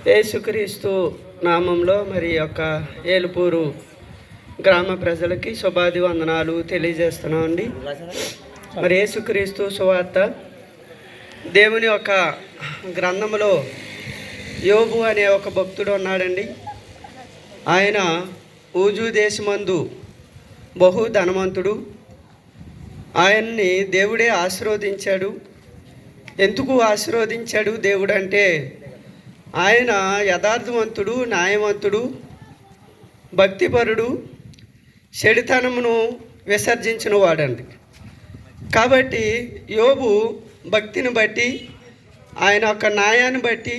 యేసుక్రీస్తు నామంలో మరి యొక్క ఏలుపూరు గ్రామ ప్రజలకి శుభాది వందనాలు తెలియజేస్తున్నామండి. మరి యేసుక్రీస్తు సువార్త దేవుని యొక్క గ్రంథంలో యోబు అనే ఒక భక్తుడు ఉన్నాడండి. ఆయన ఊజు దేశమందు బహు ధనవంతుడు. ఆయన్ని దేవుడే ఆశీర్వదించాడు. ఎందుకు ఆశీర్వదించాడు దేవుడు అంటే, ఆయన యథార్థవంతుడు, న్యాయవంతుడు, భక్తిపరుడు, చెడుతనమును విసర్జించిన వాడండి. కాబట్టి యోబు భక్తిని బట్టి, ఆయన యొక్క న్యాయాన్ని బట్టి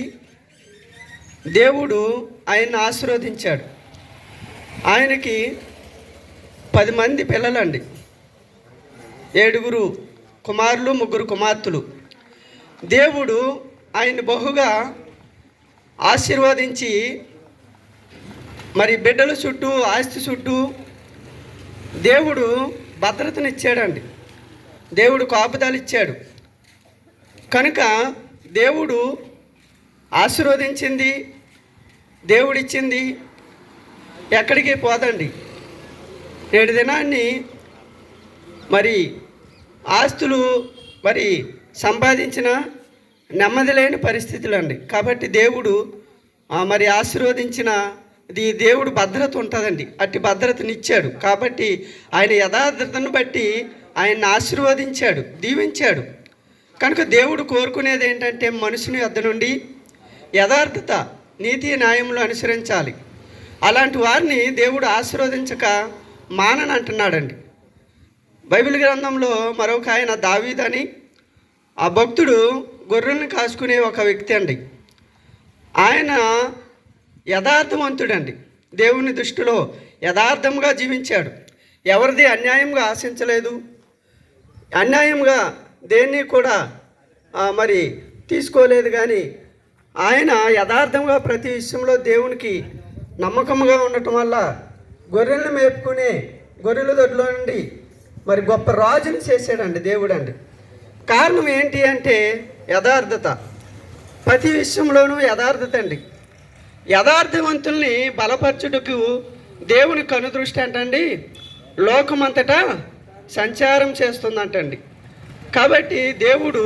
దేవుడు ఆయన్ని ఆశీర్వదించాడు. ఆయనకి 10 మంది పిల్లలండి, 7 కుమారులు, 3 కుమార్తెలు. దేవుడు ఆయన్ని బహుగా ఆశీర్వదించి మరి బిడ్డల చుట్టూ, ఆస్తి చుట్టూ దేవుడు భద్రతనిచ్చాడండి. దేవుడు కాపుదలు ఇచ్చాడు. కనుక దేవుడు ఆశీర్వదించింది, దేవుడిచ్చింది ఎక్కడికి పోదండి. నేటి దినాన్ని మరి ఆస్తులు మరి సంపాదించిన నెమ్మది లేని పరిస్థితులు అండి. కాబట్టి దేవుడు మరి ఆశీర్వదించిన దేవుడు భద్రత ఉంటుందండి. అట్టి భద్రతనిచ్చాడు. కాబట్టి ఆయన యథార్థతను బట్టి ఆయన్ని ఆశీర్వదించాడు, దీవించాడు. కనుక దేవుడు కోరుకునేది ఏంటంటే, మనుషుని యొద్ద నుండి యథార్థత, నీతి, న్యాయములు అనుసరించాలి. అలాంటి వారిని దేవుడు ఆశీర్వదించక మానని అంటున్నాడండి. బైబిల్ గ్రంథంలో మరొక ఆయన దావీదు అని, ఆ భక్తుడు గొర్రెలను కాసుకునే ఒక వ్యక్తి అండి. ఆయన యథార్థవంతుడండి. దేవుని దృష్టిలో యథార్థంగా జీవించాడు. ఎవరిది అన్యాయంగా ఆశించలేదు. అన్యాయంగా దేన్ని కూడా మరి తీసుకోలేదు. కానీ ఆయన యథార్థంగా ప్రతి విషయంలో దేవునికి నమ్మకంగా ఉండటం వల్ల గొర్రెలను మేపుకునే గొర్రెల దొడ్లో నుండి మరి గొప్ప రాజుని చేశాడండి దేవుడండి. కారణం ఏంటి అంటే యథార్థత. ప్రతి విషయంలోనూ యథార్థత అండి. యథార్థవంతుల్ని బలపరచుటకు దేవుని కనుదృష్టి అంటండి లోకమంతటా సంచారం చేస్తుందంటండి. కాబట్టి దేవుడు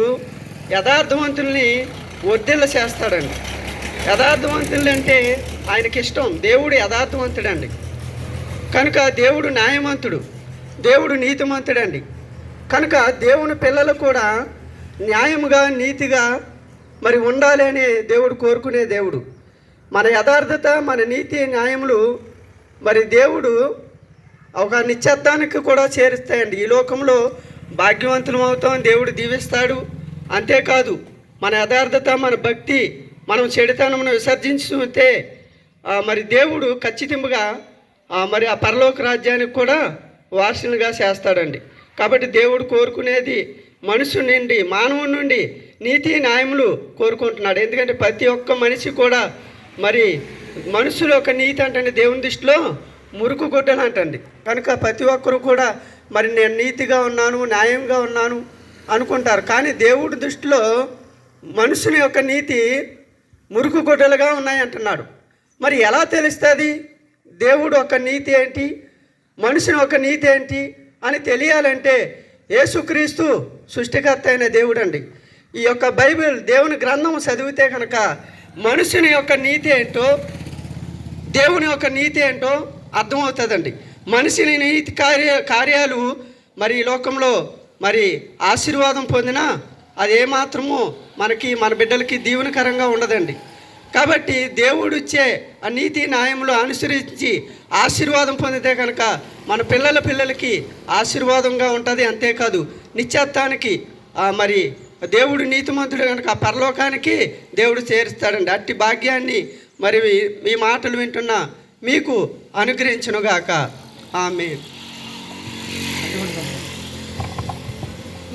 యథార్థవంతుల్ని వర్ధిల్ల చేస్తాడండి. యథార్థవంతులు అంటే ఆయనకి ఇష్టం. దేవుడు యథార్థవంతుడండి. కనుక దేవుడు న్యాయవంతుడు, దేవుడు నీతిమంతుడండి. కనుక దేవుని పిల్లలు కూడా న్యాయముగా, నీతిగా మరి ఉండాలి అని దేవుడు కోరుకునే దేవుడు. మన యథార్థత, మన నీతి, న్యాయములు మరి దేవుడు ఒక నిత్యత్వానికి కూడా చేరుస్తాయండి. ఈ లోకంలో భాగ్యవంతులం అవుతాం, దేవుడు దీవిస్తాడు. అంతేకాదు మన యథార్థత, మన భక్తి, మనం చెడుతనమును విసర్జించుతే మరి దేవుడు ఖచ్చితంగా మరి ఆ పరలోక రాజ్యానికి కూడా వారసులుగా చేస్తాడండి. కాబట్టి దేవుడు కోరుకునేది మనుషుల నుండి, మానవుడి నుండి నీతి న్యాయములు కోరుకుంటున్నాడు. ఎందుకంటే ప్రతి ఒక్క మనిషి కూడా మరి మనుషుల యొక్క నీతి అంటే దేవుని దృష్టిలో మురుకు గుడ్డలు అంటండి. కనుక ప్రతి ఒక్కరు కూడా మరి నేను నీతిగా ఉన్నాను, న్యాయంగా ఉన్నాను అనుకుంటారు. కానీ దేవుడి దృష్టిలో మనుషుల యొక్క నీతి మురుకు గుడ్డలుగా ఉన్నాయంటున్నాడు. మరి ఎలా తెలుస్తుంది దేవుడు ఒక నీతి ఏంటి, మనుషుని ఒక నీతి ఏంటి అని తెలియాలంటే యేసుక్రీస్తు సృష్టికర్త అయిన దేవుడు అండి. ఈ యొక్క బైబిల్ దేవుని గ్రంథం చదివితే కనుక మనుషుని యొక్క నీతి ఏంటో, దేవుని యొక్క నీతి ఏంటో అర్థమవుతుందండి. మనిషిని నీతి కార్యాలు మరి ఈ లోకంలో మరి ఆశీర్వాదం పొందినా అది ఏమాత్రము మనకి, మన బిడ్డలకి దీవెనకరంగా ఉండదండి. కాబట్టి దేవుడు ఇచ్చే ఆ నీతి న్యాయములు అనుసరించి ఆశీర్వాదం పొందితే కనుక మన పిల్లలకి ఆశీర్వాదంగా ఉంటుంది. అంతేకాదు నిత్యత్వానికి మరి దేవుడు నీతిమంతుడు కనుక ఆ పరలోకానికి దేవుడు చేరుస్తాడండి. అట్టి భాగ్యాన్ని మరి మీ మాటలు వింటున్న మీకు అనుగ్రహించునుగాక. ఆమేన్.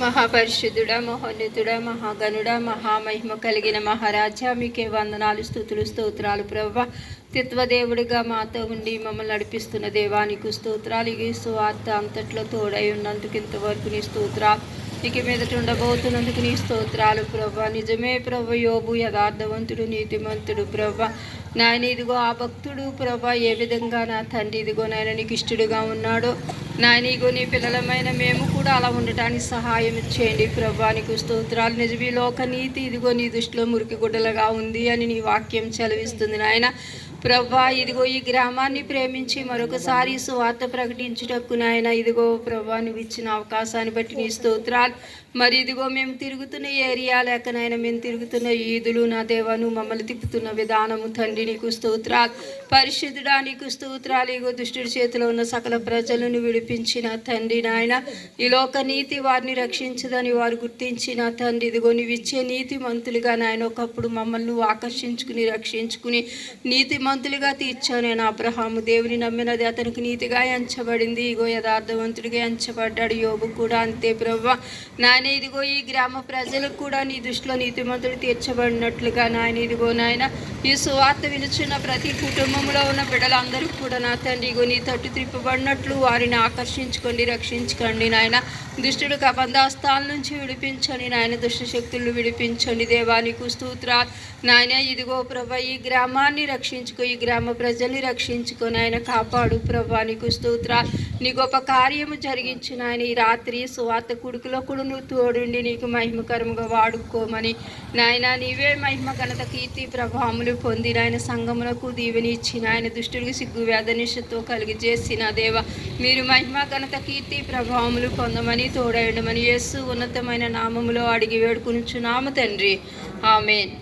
మహాపరిశుద్ధుడా, మహోన్నతుడా, మహాగణుడా, మహామహిమ కలిగిన మహారాజా, మీకే వందనాలు, స్తుతులు, స్తోత్రాలు ప్రభువా. తిత్వదేవుడిగా మాతో ఉండి మమ్మల్ని నడిపిస్తున్న దేవానికి స్తోత్రాలు. ఈ సువార్త అంతట్లో తోడై ఉన్నందుకు ఇంతవరకు నీ స్తోత్రాలు. ఇక మీదట ఉండబోతున్నందుకు నీ స్తోత్రాలు ప్రభా. నిజమే ప్రభ, యోబు యథార్థవంతుడు, నీతిమంతుడు ప్రభా. నాయన ఇదిగో ఆ భక్తుడు ప్రభా ఏ విధంగా నా తండ్రి ఇదిగో నాయన నీకు ఇష్టడుగా ఉన్నాడో నాయన ఇగో నీ పిల్లలమైన మేము కూడా అలా ఉండటానికి సహాయం చేయండి ప్రభా. నీకు స్తోత్రాలు. నిజమే లోక నీతి ఇదిగో నీ దృష్టిలో మురికి గుడ్డలుగా ఉంది అని నీ వాక్యం చదివిస్తుంది నాయన ప్రభా. ఇదిగో ఈ గ్రామాన్ని ప్రేమించి మరొకసారి సువార్త ప్రకటించుటకు నాయన ఇదిగో ప్రభా నువ్వు ఇచ్చిన అవకాశాన్ని బట్టి నీ స్తోత్రాలు. మరి ఇదిగో మేము తిరుగుతున్న ఏరియా లేక నాయన మేము తిరుగుతున్న ఈదులు నా దేవా నువ్వు మమ్మల్ని తిప్పుతున్న విధానము తండ్రి నీకు స్తోత్రాలు. పరిశుద్ధుడా నీకు స్తోత్రాలు. ఇగో దుష్టుడి చేతిలో ఉన్న సకల ప్రజలను విడిపించిన తండ్రి నాయన ఈ లోక నీతి వారిని రక్షించదని వారు గుర్తించిన తండ్రి ఇదిగో నువ్వు ఇచ్చే నీతి మంతులుగా నాయన ఒకప్పుడు మమ్మల్ని నువ్వు ఆకర్షించుకుని రక్షించుకుని నీతి మంతులుగా తీర్చావు. నేను అబ్రహాము దేవుని నమ్మినది అతనికి నీతిగా ఎంచబడింది. ఇగో యథార్థవంతుడిగా ఎంచబడ్డాడు. యోబు కూడా అంతే ప్రభా. నాయన ఇదిగో ఈ గ్రామ ప్రజలకు కూడా నీ దృష్టిలో నీతిమంతుడు తీర్చబడినట్లుగా నాయన ఇదిగో నాయన ఈ సువార్త వినుచున్న ప్రతి కుటుంబంలో ఉన్న బిడ్డలందరూ కూడా నా తండ్రి ఇగో నీ తట్టు త్రిప్పబడినట్లు వారిని ఆకర్షించుకోండి, రక్షించుకోండి నాయన. దుష్టుడు కబంధాస్తాల నుంచి విడిపించండి నాయన. దుష్ట శక్తులను విడిపించండి దేవానికి స్తోత్రాలు. నాయన ఇదిగో ప్రభా ఈ గ్రామాన్ని రక్షించుకో, ఈ గ్రామ ప్రజల్ని రక్షించుకో నాయన. కాపాడు ప్రభా నీకు స్తోత్రాలు. నీ గొప్ప కార్యము జరిగించు నాయన. ఈ రాత్రి సువార్త కుడుకులో కూడా నువ్వు తోడుండి నీకు మహిమకరముగా వాడుకోమని నాయన నీవే మహిమ ఘనత కీర్తి ప్రభావములు పొంది నాయన సంఘములకు దీవెని ఇచ్చి నాయన దుష్టుడికి సిగ్గు వేదనిషతో కలిగి చేసిన దేవ మీరు మహిమ ఘనత కీర్తి ప్రభావములు పొందమని తోడైండమని యేసు ఉన్నతమైన నామములో అడిగి వేడుకొనుచున్నాము తండ్రి. ఆమేన్.